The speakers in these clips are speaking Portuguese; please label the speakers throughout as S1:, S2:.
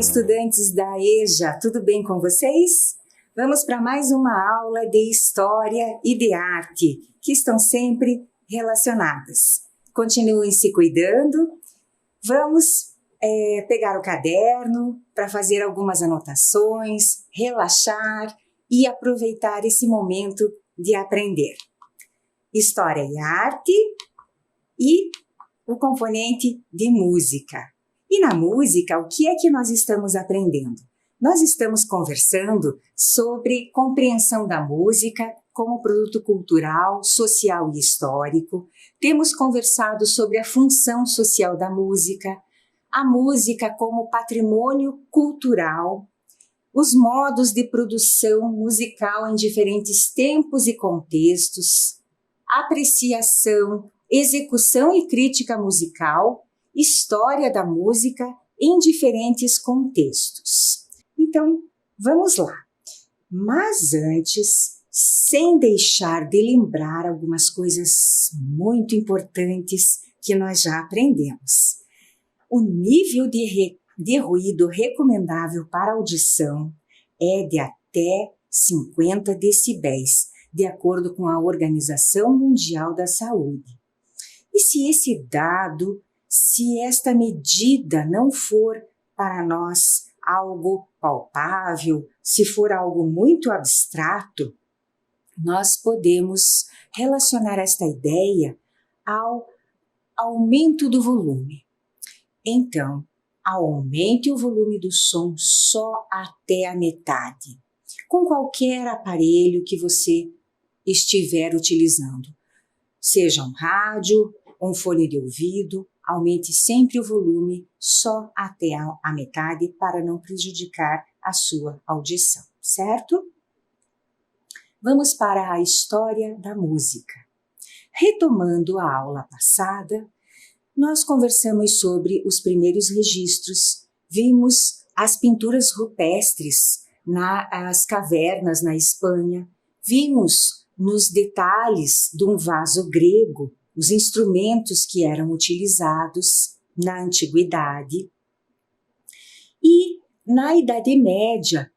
S1: estudantes da EJA, tudo bem com vocês? Vamos para mais uma aula de História e de Arte, que estão sempre relacionadas. Continuem se cuidando. Vamos pegar o caderno para fazer algumas anotações, relaxar e aproveitar esse momento de aprender. História e Arte e o componente de música. E na música, o que é que nós estamos aprendendo? Nós estamos conversando sobre compreensão da música como produto cultural, social e histórico. Temos conversado sobre a função social da música, a música como patrimônio cultural, os modos de produção musical em diferentes tempos e contextos, apreciação, execução e crítica musical, história da música em diferentes contextos. Então, vamos lá. Mas antes, sem deixar de lembrar algumas coisas muito importantes que nós já aprendemos. O nível de ruído recomendável para audição é de até 50 decibéis, de acordo com a Organização Mundial da Saúde. E se esta medida não for para nós algo palpável, se for algo muito abstrato, nós podemos relacionar esta ideia ao aumento do volume. Então, aumente o volume do som só até a metade, com qualquer aparelho que você estiver utilizando. Seja um rádio, um fone de ouvido, aumente sempre o volume só até a metade para não prejudicar a sua audição, certo? Vamos para a história da música. Retomando a aula passada, nós conversamos sobre os primeiros registros, vimos as pinturas rupestres nas cavernas na Espanha, vimos nos detalhes de um vaso grego os instrumentos que eram utilizados na antiguidade. E na Idade Média,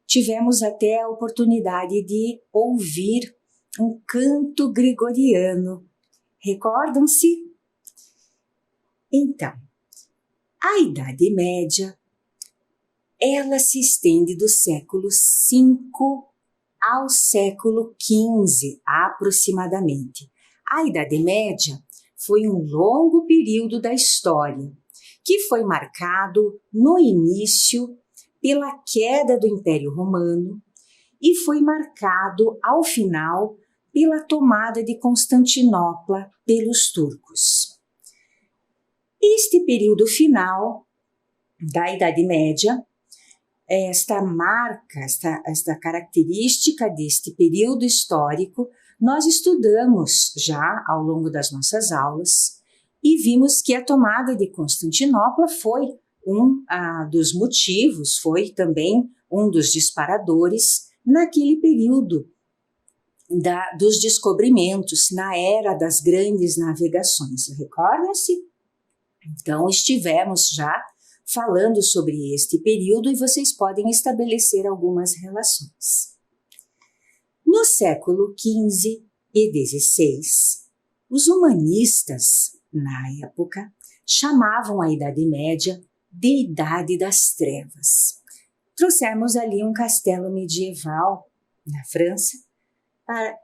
S1: tivemos até a oportunidade de ouvir um canto gregoriano. Recordam-se? Então, a Idade Média, ela se estende do século V ao século XV, aproximadamente. A Idade Média foi um longo período da história, que foi marcado no início pela queda do Império Romano e foi marcado ao final pela tomada de Constantinopla pelos turcos. Este período final da Idade Média, esta marca, esta característica deste período histórico, nós estudamos já ao longo das nossas aulas e vimos que a tomada de Constantinopla foi um dos motivos, foi também um dos disparadores naquele período dos descobrimentos, na era das grandes navegações. Recordam-se? Então, estivemos já falando sobre este período e vocês podem estabelecer algumas relações. No século XV e XVI, os humanistas, na época, chamavam a Idade Média de Idade das Trevas. Trouxemos ali um castelo medieval na França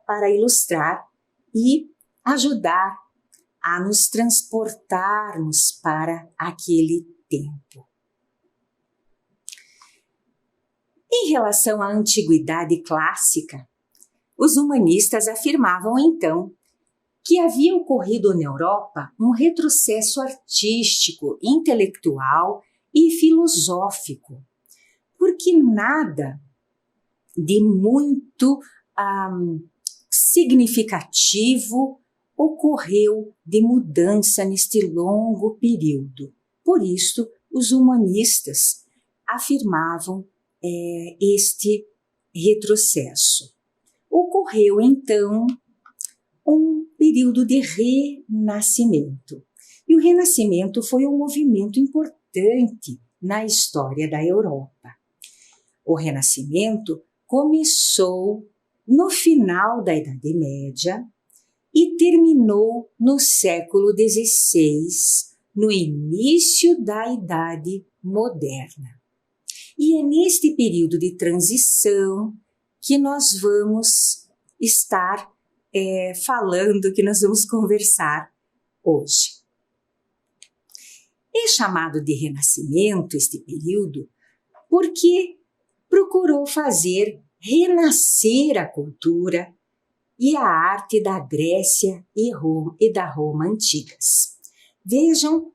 S1: para ilustrar e ajudar a nos transportarmos para aquele tempo. Em relação à antiguidade clássica, os humanistas afirmavam então que havia ocorrido na Europa um retrocesso artístico, intelectual e filosófico, porque nada de muito significativo ocorreu de mudança neste longo período. Por isso, os humanistas afirmavam este retrocesso. Ocorreu, então, um período de renascimento. E o Renascimento foi um movimento importante na história da Europa. O Renascimento começou no final da Idade Média e terminou no século XVI, no início da Idade Moderna. E é neste período de transição que nós vamos estar falando, que nós vamos conversar hoje. É chamado de Renascimento este período porque procurou fazer renascer a cultura e a arte da Grécia e da Roma antigas. Vejam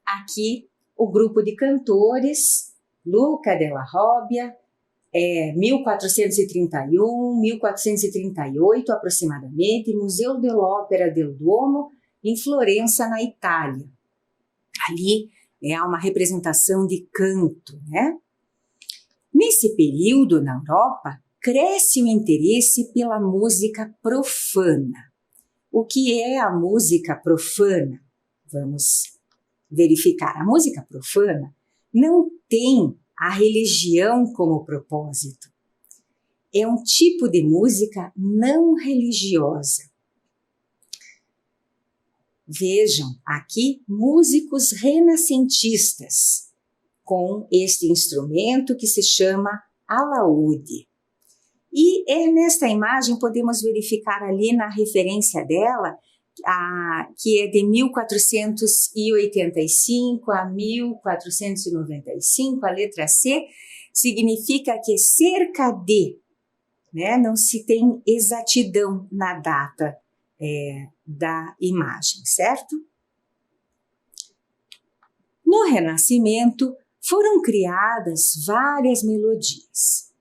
S1: aqui o grupo de cantores, Luca della Robbia, 1431, 1438 aproximadamente, Museu dell'Opera del Duomo, em Florença, na Itália. Ali há uma representação de canto, né? Nesse período, na Europa, cresce o interesse pela música profana. O que é a música profana? Vamos verificar. A música profana não tem a religião como propósito. É um tipo de música não religiosa. Vejam aqui músicos renascentistas com este instrumento que se chama alaúde. E nesta imagem podemos verificar ali na referência dela, que é de 1485 a 1495, a letra C, significa que cerca de, né, não se tem exatidão na data da imagem, certo? No Renascimento foram criadas várias melodias,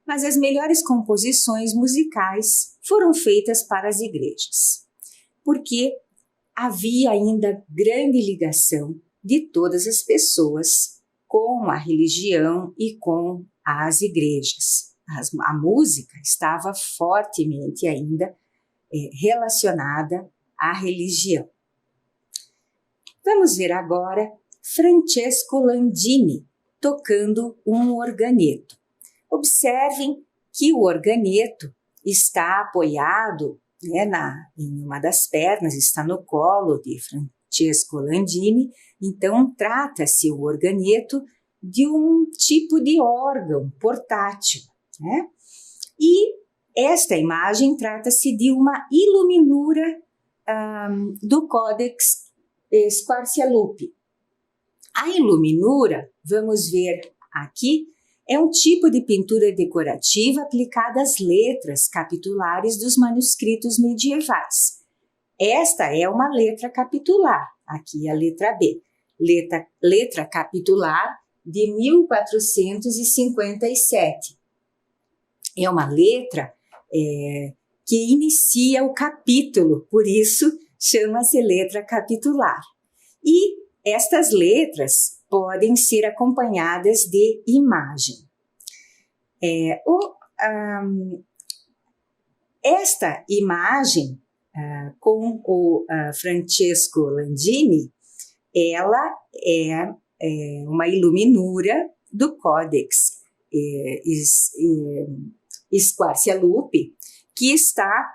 S1: mas as melhores composições musicais foram feitas para as igrejas, porque havia ainda grande ligação de todas as pessoas com a religião e com as igrejas. A música estava fortemente ainda relacionada à religião. Vamos ver agora Francesco Landini tocando um organeto. Observem que o organeto está apoiado, né, em uma das pernas, está no colo de Francesco Landini. Então, trata-se o organeto de um tipo de órgão portátil, né? E esta imagem trata-se de uma iluminura do Codex Squarcialupi. A iluminura, vamos ver aqui, é um tipo de pintura decorativa aplicada às letras capitulares dos manuscritos medievais. Esta é uma letra capitular, aqui a letra B, letra capitular de 1457. É uma letra que inicia o capítulo, por isso chama-se letra capitular. E estas letras podem ser acompanhadas de imagem. Esta imagem com o Francesco Landini, ela é uma iluminura do Codex Squarcialupi, que está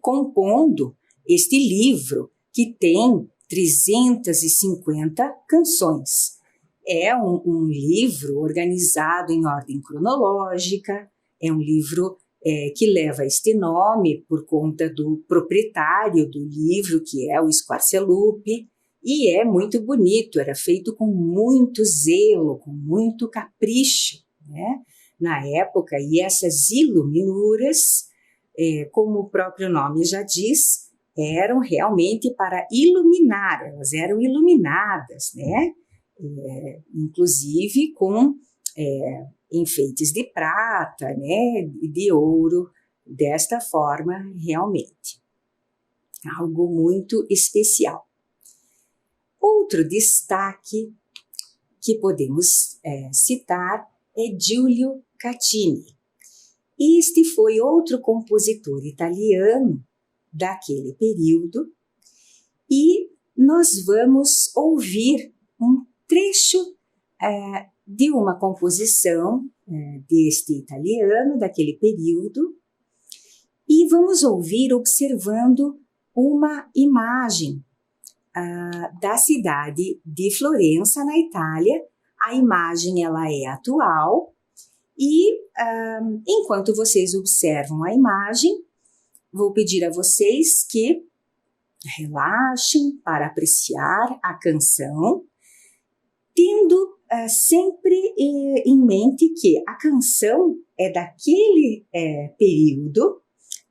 S1: compondo este livro que tem 350 canções. É um livro organizado em ordem cronológica, é um livro que leva este nome por conta do proprietário do livro, que é o Squarcialupi, e é muito bonito, era feito com muito zelo, com muito capricho, né, na época, e essas iluminuras, como o próprio nome já diz, eram realmente para iluminar, elas eram iluminadas, né? Inclusive com enfeites de prata, né? E de ouro, desta forma, realmente. Algo muito especial. Outro destaque que podemos citar é Giulio Caccini. Este foi outro compositor italiano daquele período, e nós vamos ouvir um trecho de uma composição deste italiano, daquele período, e vamos ouvir observando uma imagem da cidade de Florença, na Itália. A imagem ela é atual e, enquanto vocês observam a imagem, vou pedir a vocês que relaxem para apreciar a canção, tendo sempre em mente que a canção é daquele período,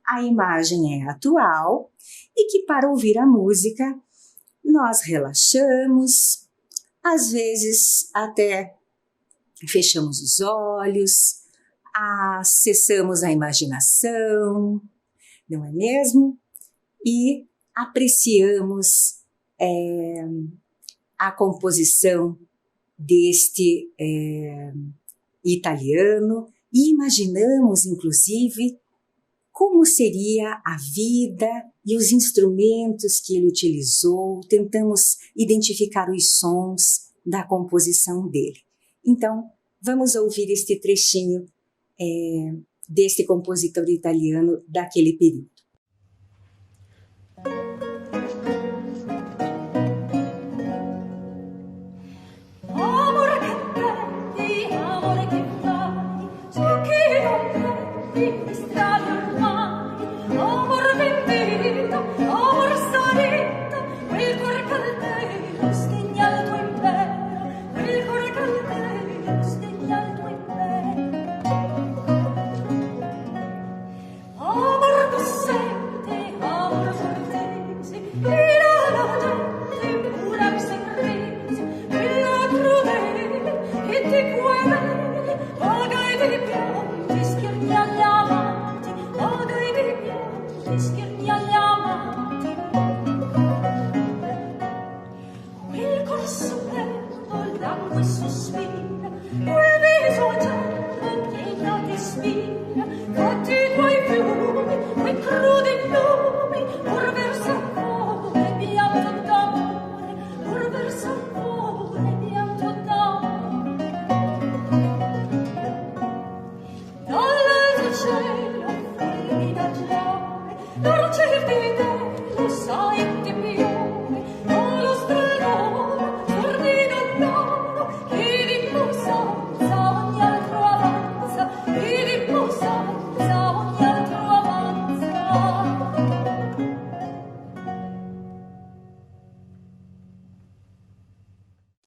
S1: a imagem é atual e que para ouvir a música nós relaxamos, às vezes até fechamos os olhos, acessamos a imaginação, não é mesmo? E apreciamos a composição deste italiano e imaginamos, inclusive, como seria a vida e os instrumentos que ele utilizou, tentamos identificar os sons da composição dele. Então, vamos ouvir este trechinho deste compositor italiano daquele período.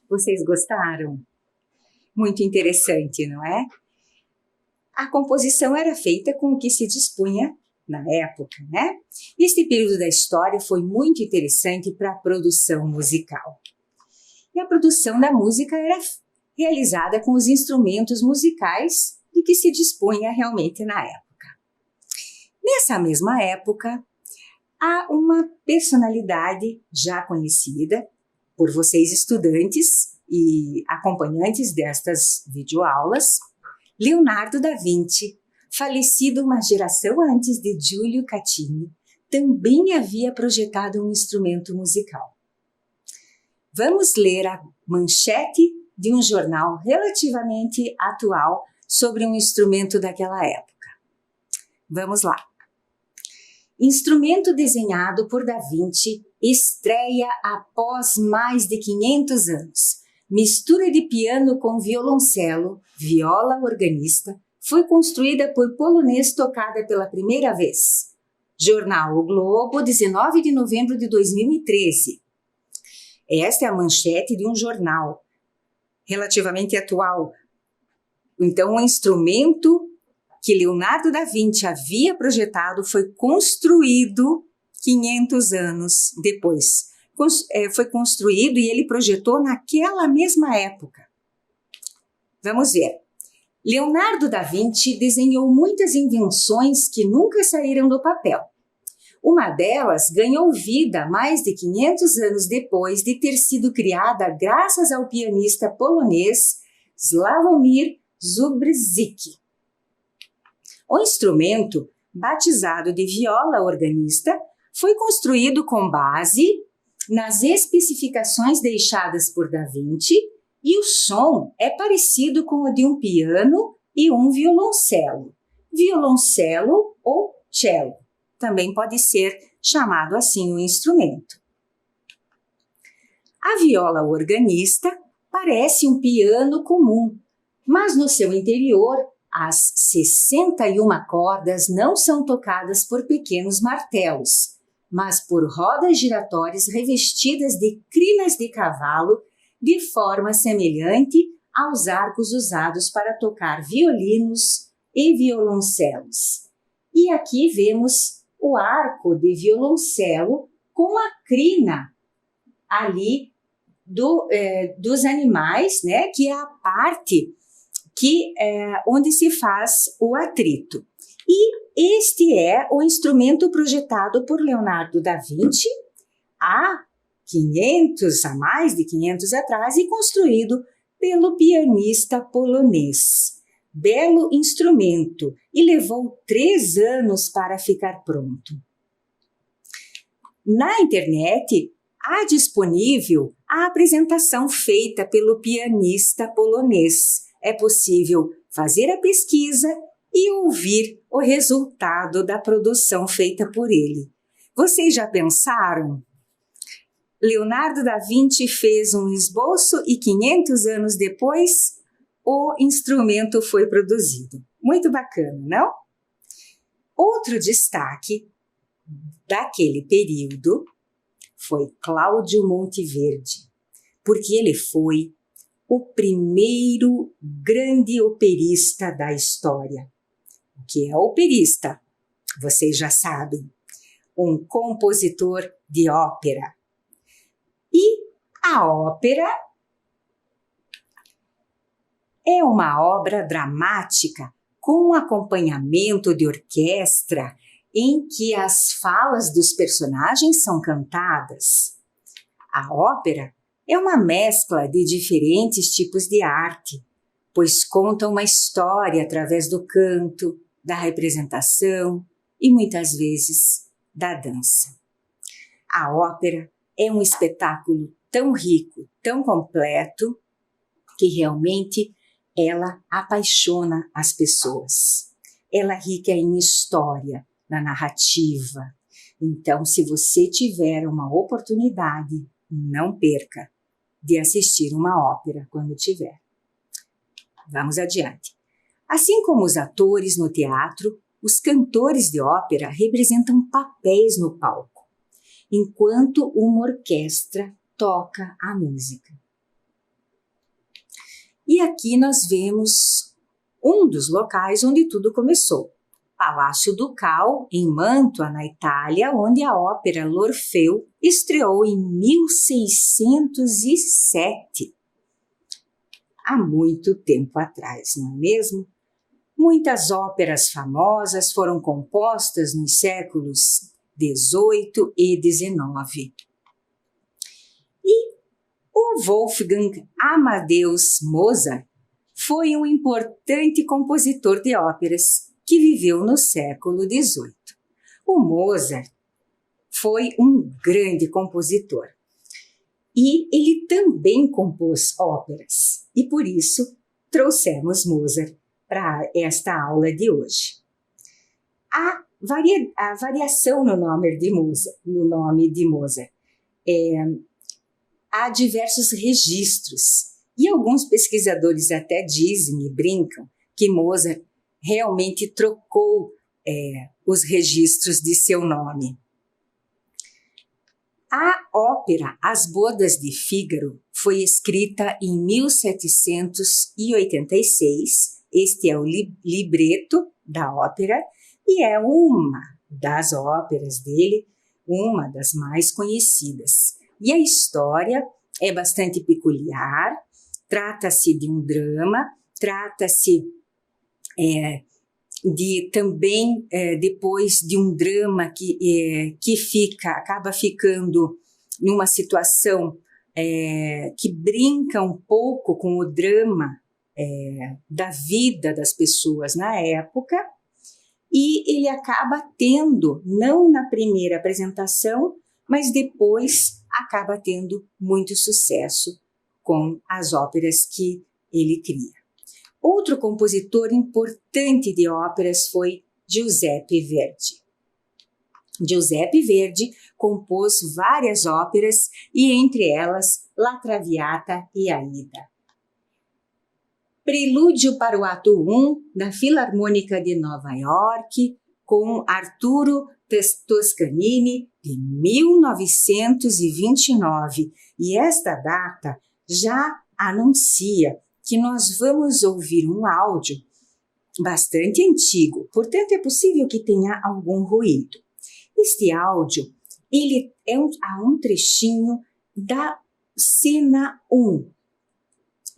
S1: Vocês gostaram? Muito interessante, não é? A composição era feita com o que se dispunha na época, né? Este período da história foi muito interessante para a produção musical. E a produção da música era realizada com os instrumentos musicais de que se dispunha realmente na época. Nessa mesma época, há uma personalidade já conhecida por vocês estudantes e acompanhantes destas videoaulas, Leonardo da Vinci, falecido uma geração antes de Giulio Caccini, também havia projetado um instrumento musical. Vamos ler a manchete de um jornal relativamente atual sobre um instrumento daquela época. Vamos lá. Instrumento desenhado por Da Vinci estreia após mais de 500 anos. Mistura de piano com violoncelo, viola organista, foi construída por polonês tocada pela primeira vez. Jornal O Globo, 19 de novembro de 2013. Esta é a manchete de um jornal relativamente atual. Então, o instrumento que Leonardo da Vinci havia projetado foi construído 500 anos depois. Foi construído e ele projetou naquela mesma época. Vamos ver. Leonardo da Vinci desenhou muitas invenções que nunca saíram do papel. Uma delas ganhou vida mais de 500 anos depois de ter sido criada graças ao pianista polonês Sławomir Zubrzycki. O instrumento, batizado de viola organista, foi construído com base nas especificações deixadas por Da Vinci E o som é parecido com o de um piano e um violoncelo. Violoncelo ou cello. Também pode ser chamado assim o instrumento. A viola organista parece um piano comum, mas no seu interior as 61 cordas não são tocadas por pequenos martelos, mas por rodas giratórias revestidas de crinas de cavalo de forma semelhante aos arcos usados para tocar violinos e violoncelos. E aqui vemos o arco de violoncelo com a crina ali dos animais, né, que é a parte onde se faz o atrito. E este é o instrumento projetado por Leonardo da Vinci há mais de 500 atrás e construído pelo pianista polonês. Belo instrumento e levou 3 anos para ficar pronto. Na internet, há disponível a apresentação feita pelo pianista polonês. É possível fazer a pesquisa e ouvir o resultado da produção feita por ele. Vocês já pensaram? Leonardo da Vinci fez um esboço e 500 anos depois, o instrumento foi produzido. Muito bacana, não? Outro destaque daquele período foi Cláudio Monteverdi, porque ele foi o primeiro grande operista da história. O que é operista? Vocês já sabem, um compositor de ópera. E a ópera é uma obra dramática com acompanhamento de orquestra em que as falas dos personagens são cantadas. A ópera é uma mescla de diferentes tipos de arte, pois conta uma história através do canto, da representação e muitas vezes da dança. A ópera é um espetáculo tão rico, tão completo, que realmente ela apaixona as pessoas. Ela é rica em história, na narrativa. Então, se você tiver uma oportunidade, não perca de assistir uma ópera quando tiver. Vamos adiante. Assim como os atores no teatro, os cantores de ópera representam papéis no palco, enquanto uma orquestra toca a música. E aqui nós vemos um dos locais onde tudo começou. Palácio Ducal, em Mantua, na Itália, onde a ópera L'Orfeu estreou em 1607. Há muito tempo atrás, não é mesmo? Muitas óperas famosas foram compostas nos séculos XVIII e XIX. E o Wolfgang Amadeus Mozart foi um importante compositor de óperas que viveu no século XVIII. O Mozart foi um grande compositor e ele também compôs óperas e por isso trouxemos Mozart para esta aula de hoje. A variação no nome de Mozart. Há diversos registros e alguns pesquisadores até dizem e brincam que Mozart realmente trocou os registros de seu nome. A ópera As Bodas de Fígaro foi escrita em 1786. Este é o libreto da ópera e é uma das óperas dele, uma das mais conhecidas. E a história é bastante peculiar, trata-se de um drama, trata-se depois de um drama que acaba ficando numa situação que brinca um pouco com o drama da vida das pessoas na época, e ele acaba tendo, não na primeira apresentação, mas depois acaba tendo muito sucesso com as óperas que ele cria. Outro compositor importante de óperas foi Giuseppe Verdi. Giuseppe Verdi compôs várias óperas e entre elas La Traviata e Aida. Prelúdio para o Ato 1 da Filarmônica de Nova York com Arturo Toscanini de 1929 e esta data já anuncia que nós vamos ouvir um áudio bastante antigo, portanto é possível que tenha algum ruído. Este áudio, ele é um trechinho da cena 1.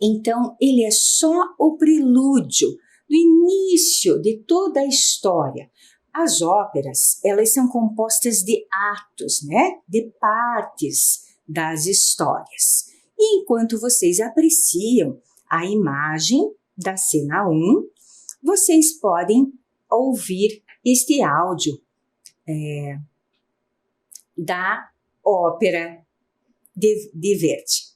S1: Então, ele é só o prelúdio do início de toda a história. As óperas, elas são compostas de atos, né? De partes das histórias. E enquanto vocês apreciam a imagem da cena 1, vocês podem ouvir este áudio da ópera de Verdi.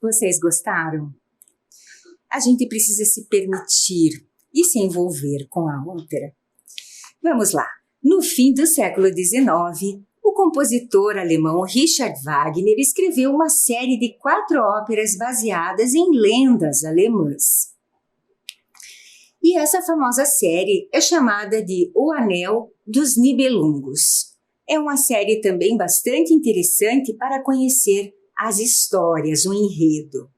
S1: Vocês gostaram? A gente precisa se permitir e se envolver com a ópera? Vamos lá. No fim do século XIX, o compositor alemão Richard Wagner escreveu uma série de 4 óperas baseadas em lendas alemãs. E essa famosa série é chamada de O Anel dos Nibelungos. É uma série também bastante interessante para conhecer as histórias, o enredo.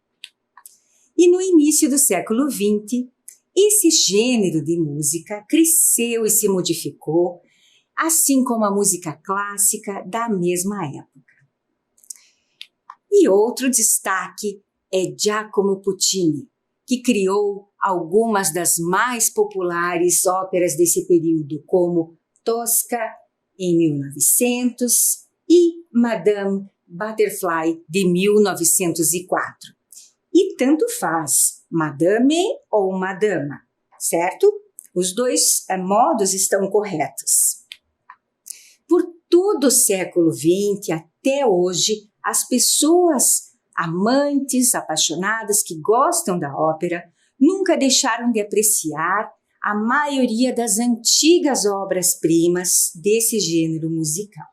S1: E no início do século XX, esse gênero de música cresceu e se modificou, assim como a música clássica da mesma época. E outro destaque é Giacomo Puccini, que criou algumas das mais populares óperas desse período, como Tosca, em 1900, e Madame Butterfly, de 1904. E tanto faz, madame ou madama, certo? Os dois modos estão corretos. Por todo o século XX até hoje, as pessoas amantes, apaixonadas, que gostam da ópera, nunca deixaram de apreciar a maioria das antigas obras-primas desse gênero musical.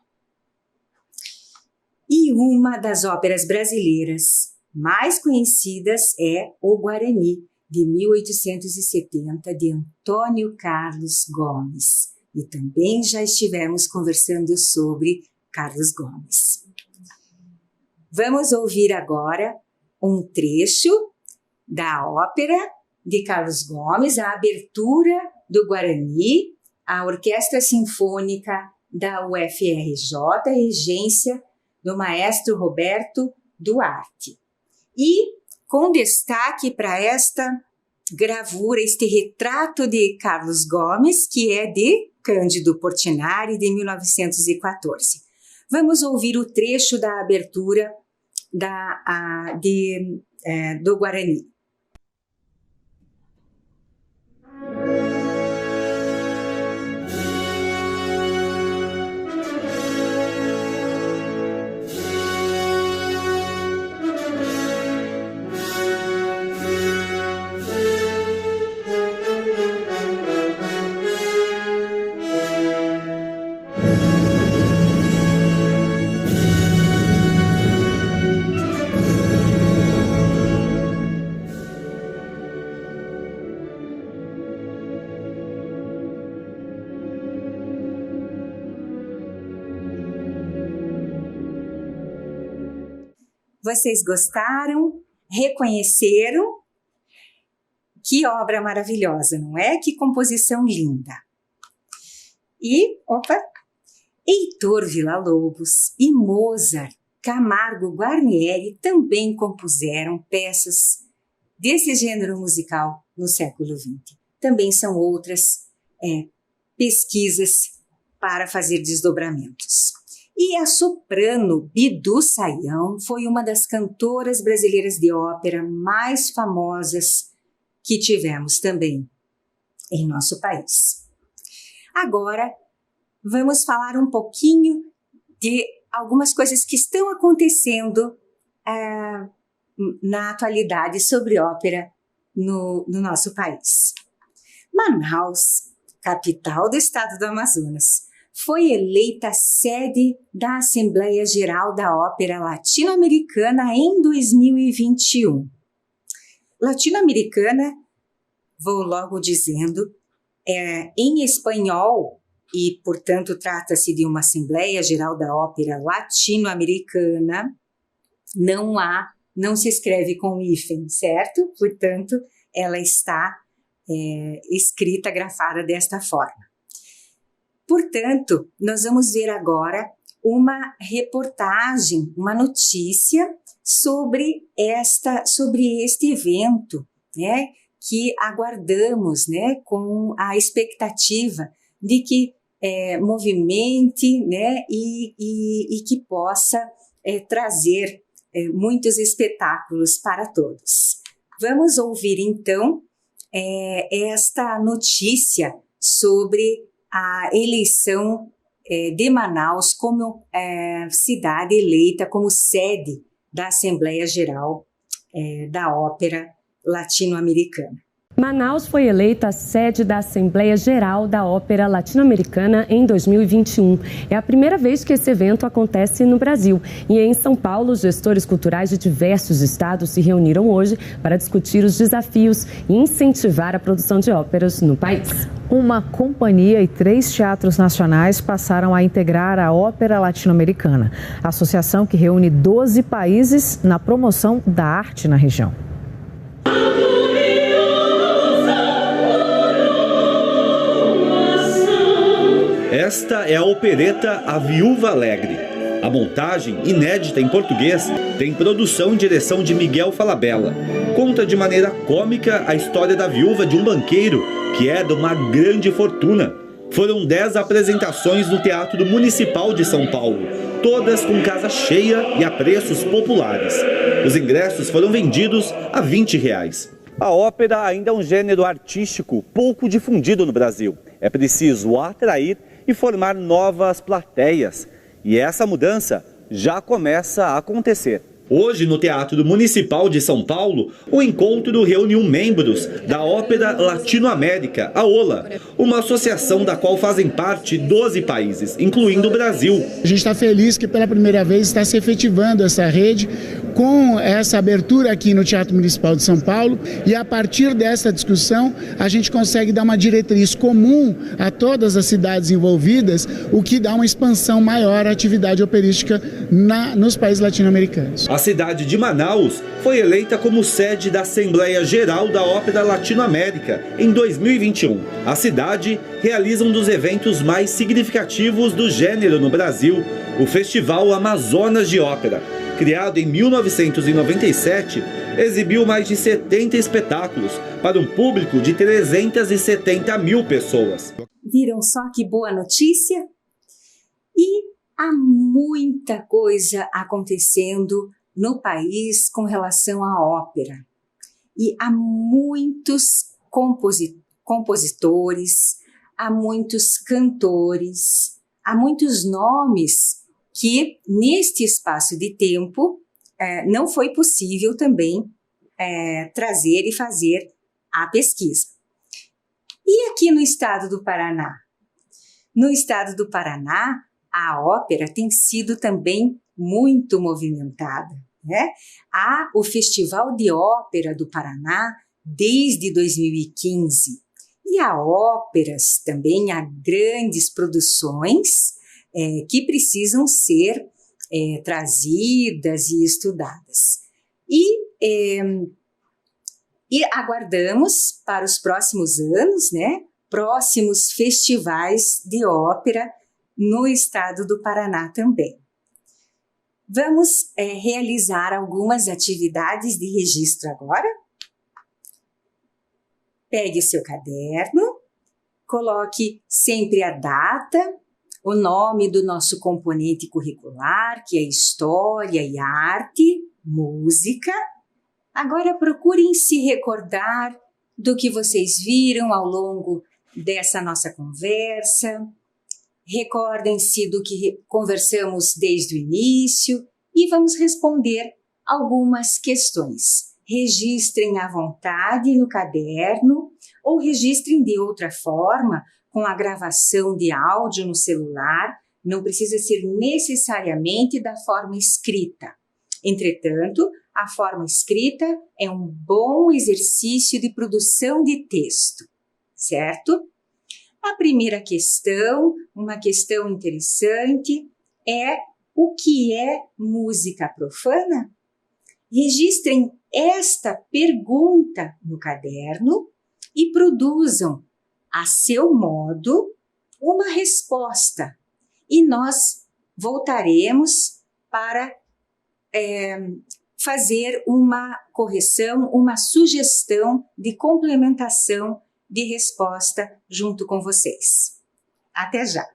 S1: E uma das óperas brasileiras mais conhecidas é O Guarani, de 1870, de Antônio Carlos Gomes. E também já estivemos conversando sobre Carlos Gomes. Vamos ouvir agora um trecho da ópera de Carlos Gomes, a abertura do Guarani, a Orquestra Sinfônica da UFRJ, regência do maestro Roberto Duarte. E com destaque para esta gravura, este retrato de Carlos Gomes, que é de Cândido Portinari, de 1914. Vamos ouvir o trecho da abertura do Guarani. Vocês gostaram? Reconheceram? Que obra maravilhosa, não é? Que composição linda! E, Heitor Villa-Lobos e Mozart Camargo Guarnieri também compuseram peças desse gênero musical no século XX. Também são outras pesquisas para fazer desdobramentos. E a soprano Bidu Sayão foi uma das cantoras brasileiras de ópera mais famosas que tivemos também em nosso país. Agora, vamos falar um pouquinho de algumas coisas que estão acontecendo na atualidade sobre ópera no nosso país. Manaus, capital do estado do Amazonas, foi eleita sede da Assembleia Geral da Ópera Latino-Americana em 2021. Latino-Americana, vou logo dizendo, em espanhol, e, portanto, trata-se de uma Assembleia Geral da Ópera Latino-Americana, não se escreve com hífen, certo? Portanto, ela está escrita, grafada desta forma. Portanto, nós vamos ver agora uma reportagem, uma notícia sobre este evento, né, que aguardamos, né, com a expectativa de que movimente, né, e que possa trazer muitos espetáculos para todos. Vamos ouvir então esta notícia sobre a eleição de Manaus como cidade eleita como sede da Assembleia Geral da Ópera Latino-Americana.
S2: Manaus foi eleita a sede da Assembleia Geral da Ópera Latino-Americana em 2021. É a primeira vez que esse evento acontece no Brasil. E em São Paulo, os gestores culturais de diversos estados se reuniram hoje para discutir os desafios e incentivar a produção de óperas no país.
S3: Uma companhia e 3 teatros nacionais passaram a integrar a Ópera Latino-Americana, associação que reúne 12 países na promoção da arte na região.
S4: Esta é a opereta A Viúva Alegre. A montagem, inédita em português, tem produção e direção de Miguel Falabella. Conta de maneira cômica a história da viúva de um banqueiro que herda uma grande fortuna. Foram 10 apresentações no Teatro Municipal de São Paulo, todas com casa cheia e a preços populares. Os ingressos foram vendidos a R$20. A ópera ainda é um gênero artístico pouco difundido no Brasil. É preciso atrair e formar novas plateias. E essa mudança já começa a acontecer. Hoje, no Teatro Municipal de São Paulo, o encontro reuniu membros da Ópera Latino-América, a OLA, uma associação da qual fazem parte 12 países, incluindo o Brasil.
S5: A gente está feliz que pela primeira vez está se efetivando essa rede com essa abertura aqui no Teatro Municipal de São Paulo, e a partir dessa discussão a gente consegue dar uma diretriz comum a todas as cidades envolvidas, o que dá uma expansão maior à atividade operística nos países latino-americanos.
S4: A cidade de Manaus foi eleita como sede da Assembleia Geral da Ópera Latino-América em 2021. A cidade realiza um dos eventos mais significativos do gênero no Brasil, o Festival Amazonas de Ópera. Criado em 1997, exibiu mais de 70 espetáculos para um público de 370 mil pessoas.
S1: Viram só que boa notícia? E há muita coisa acontecendo no país com relação à ópera. E há muitos compositores, há muitos cantores, há muitos nomes que neste espaço de tempo não foi possível também trazer e fazer a pesquisa. E aqui no estado do Paraná? No estado do Paraná, a ópera tem sido também muito movimentada, né? Há o Festival de Ópera do Paraná desde 2015. E há óperas também, há grandes produções que precisam ser trazidas e estudadas. E aguardamos para os próximos anos, né, próximos festivais de ópera no estado do Paraná também. Vamos realizar algumas atividades de registro agora. Pegue o seu caderno, coloque sempre a data, o nome do nosso componente curricular, que é História e Arte, Música. Agora procurem se recordar do que vocês viram ao longo dessa nossa conversa. Recordem-se do que conversamos desde o início e vamos responder algumas questões. Registrem à vontade no caderno ou registrem de outra forma, com a gravação de áudio no celular, não precisa ser necessariamente da forma escrita. Entretanto, a forma escrita é um bom exercício de produção de texto, certo? A primeira questão, uma questão interessante, é o que é música profana? Registrem esta pergunta no caderno e produzam, a seu modo, uma resposta. E nós voltaremos para fazer uma correção, uma sugestão de complementação de resposta junto com vocês. Até já!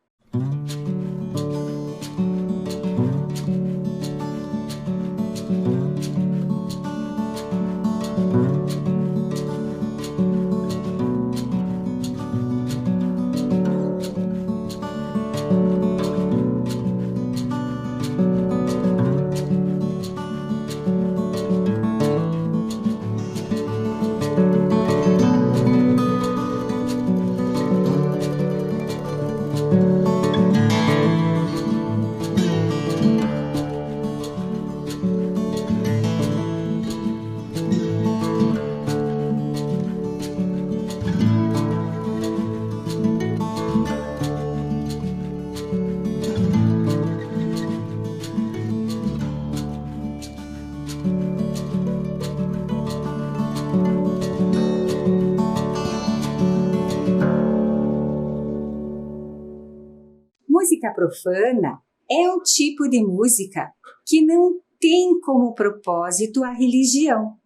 S1: música profana é um tipo de música que não tem como propósito a religião.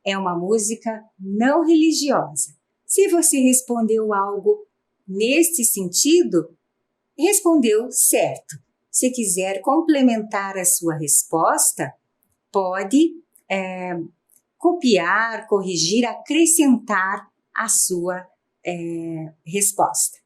S1: É uma música não religiosa. Se você respondeu algo neste sentido, respondeu certo. Se quiser complementar a sua resposta, pode copiar, corrigir, acrescentar a sua resposta.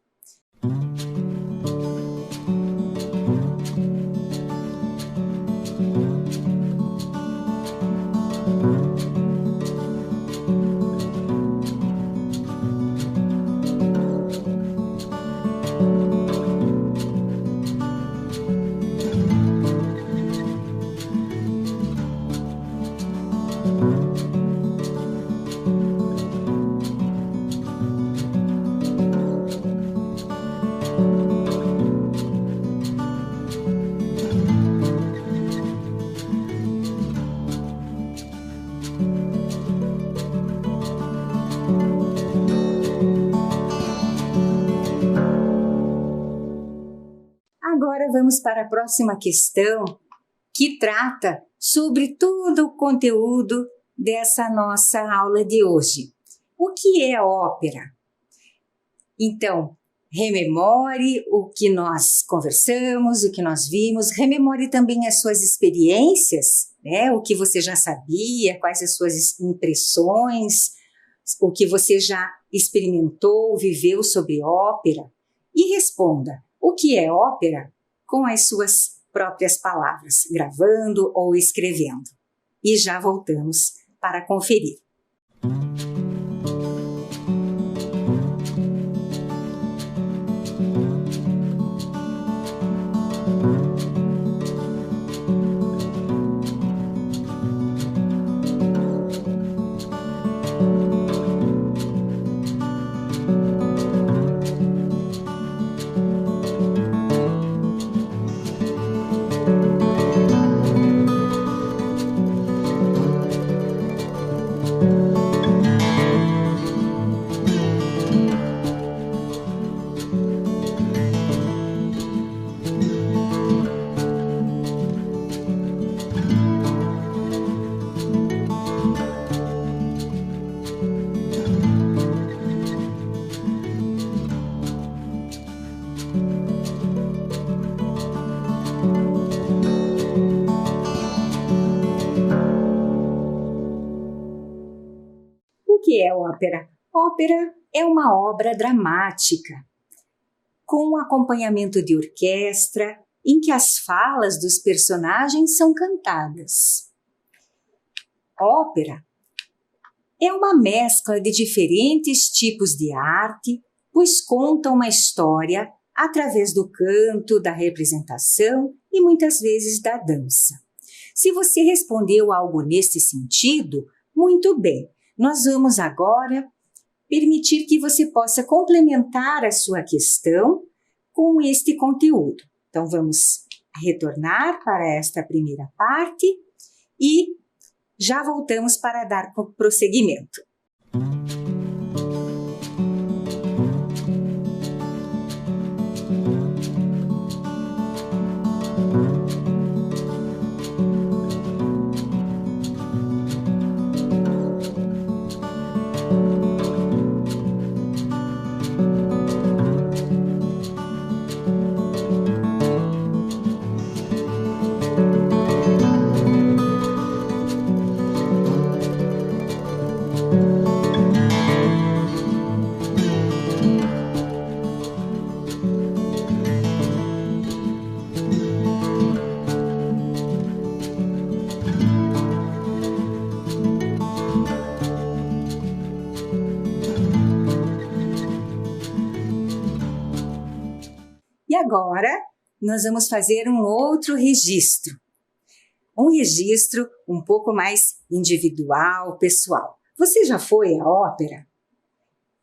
S1: Agora vamos para a próxima questão, que trata sobre todo o conteúdo dessa nossa aula de hoje. O que é ópera? Então, rememore o que nós conversamos, o que nós vimos, rememore também as suas experiências, né? O que você já sabia, quais as suas impressões, o que você já experimentou, viveu sobre ópera, e responda: o que é ópera? Com as suas próprias palavras, gravando ou escrevendo. E já voltamos para conferir. O que é ópera? Ópera é uma obra dramática, com acompanhamento de orquestra, em que as falas dos personagens são cantadas. Ópera é uma mescla de diferentes tipos de arte, pois conta uma história através do canto, da representação e muitas vezes da dança. Se você respondeu algo nesse sentido, muito bem. Nós vamos agora permitir que você possa complementar a sua questão com este conteúdo. Então, vamos retornar para esta primeira parte e já voltamos para dar prosseguimento. E agora, nós vamos fazer um outro registro. Um registro um pouco mais individual, pessoal. Você já foi à ópera?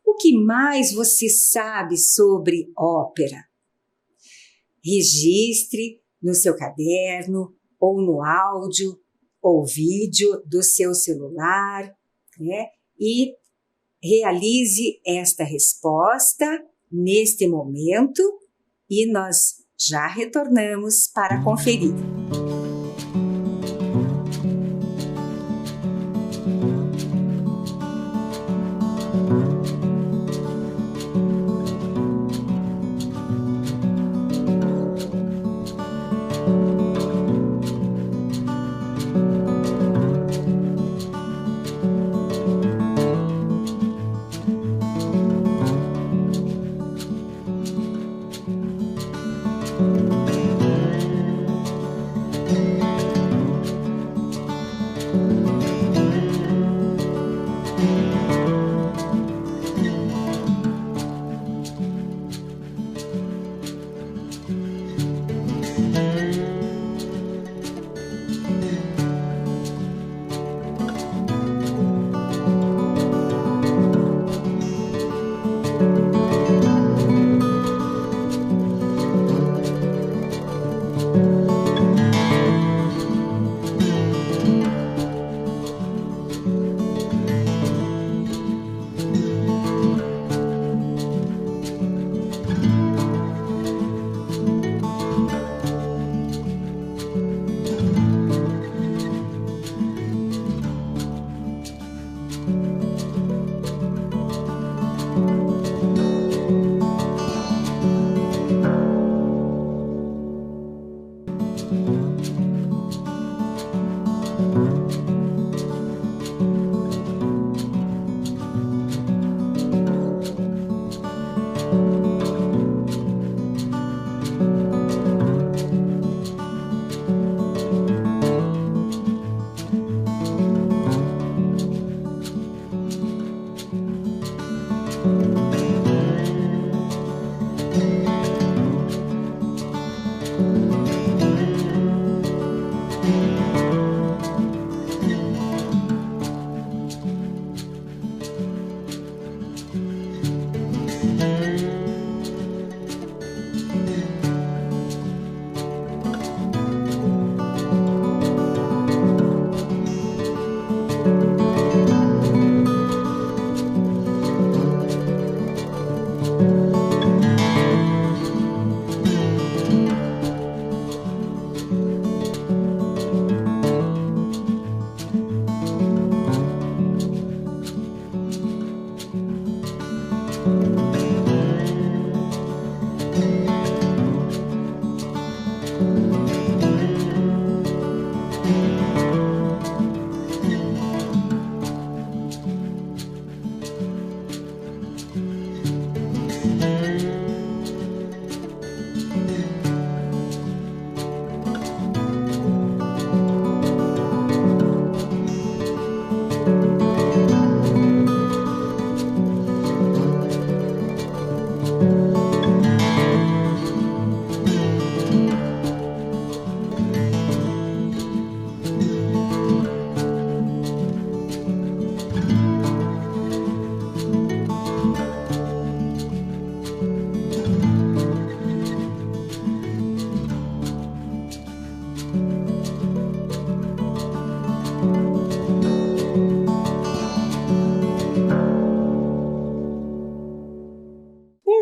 S1: O que mais você sabe sobre ópera? Registre no seu caderno, ou no áudio, ou vídeo do seu celular, né? E realize esta resposta neste momento. E nós Já retornamos para conferir.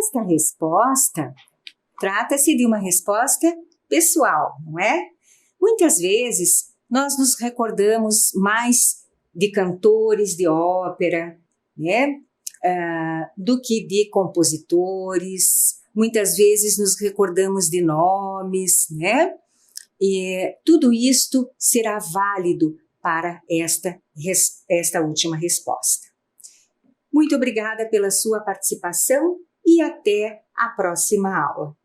S1: Esta resposta trata-se de uma resposta pessoal, não é? Muitas vezes nós nos recordamos mais de cantores de ópera, né? Do que de compositores. Muitas vezes nos recordamos de nomes, né? E tudo isto será válido para esta última resposta. Muito obrigada pela sua participação e até a próxima aula.